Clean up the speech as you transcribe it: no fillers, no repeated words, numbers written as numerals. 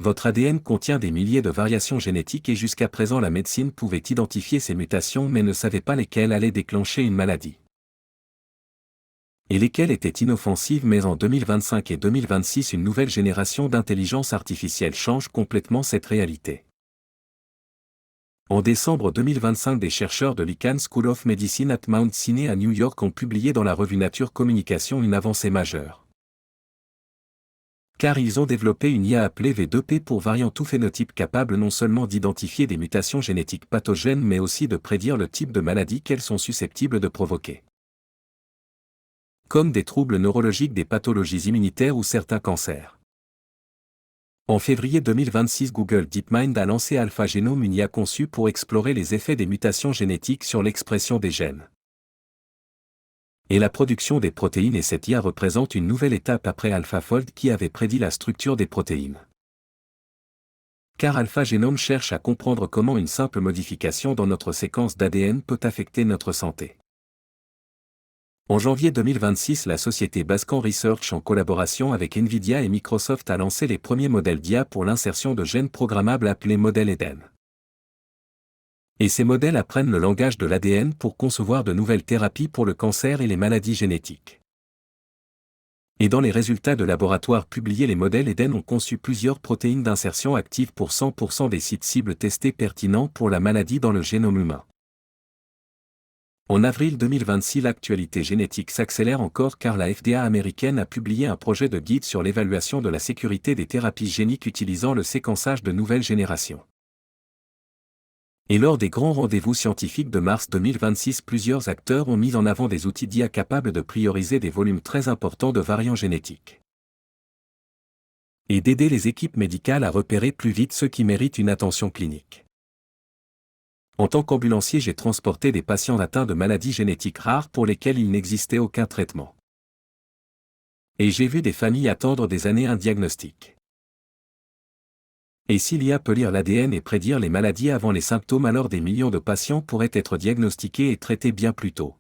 Votre ADN contient des milliers de variations génétiques et jusqu'à présent la médecine pouvait identifier ces mutations mais ne savait pas lesquelles allaient déclencher une maladie. Et lesquelles étaient inoffensives, mais en 2025 et 2026 une nouvelle génération d'intelligence artificielle change complètement cette réalité. En décembre 2025, des chercheurs de l'Icahn School of Medicine at Mount Sinai à New York ont publié dans la revue Nature Communication une avancée majeure. Car ils ont développé une IA appelée V2P pour variant tout phénotype capable non seulement d'identifier des mutations génétiques pathogènes mais aussi de prédire le type de maladie qu'elles sont susceptibles de provoquer. Comme des troubles neurologiques, des pathologies immunitaires ou certains cancers. En février 2026, Google DeepMind a lancé AlphaGenome, une IA conçue pour explorer les effets des mutations génétiques sur l'expression des gènes et la production des protéines, et cette IA représente une nouvelle étape après AlphaFold qui avait prédit la structure des protéines. Car AlphaGenome cherche à comprendre comment une simple modification dans notre séquence d'ADN peut affecter notre santé. En janvier 2026, la société Bascan Research, en collaboration avec Nvidia et Microsoft, a lancé les premiers modèles d'IA pour l'insertion de gènes programmables appelés modèles Eden. Et ces modèles apprennent le langage de l'ADN pour concevoir de nouvelles thérapies pour le cancer et les maladies génétiques. Et dans les résultats de laboratoire publiés, les modèles Eden ont conçu plusieurs protéines d'insertion actives pour 100% des sites cibles testés pertinents pour la maladie dans le génome humain. En avril 2026, l'actualité génétique s'accélère encore car la FDA américaine a publié un projet de guide sur l'évaluation de la sécurité des thérapies géniques utilisant le séquençage de nouvelle génération. Et lors des grands rendez-vous scientifiques de mars 2026, plusieurs acteurs ont mis en avant des outils d'IA capables de prioriser des volumes très importants de variants génétiques et d'aider les équipes médicales à repérer plus vite ceux qui méritent une attention clinique. En tant qu'ambulancier, j'ai transporté des patients atteints de maladies génétiques rares pour lesquelles il n'existait aucun traitement. Et j'ai vu des familles attendre des années un diagnostic. Et si l'IA peut lire l'ADN et prédire les maladies avant les symptômes, alors des millions de patients pourraient être diagnostiqués et traités bien plus tôt.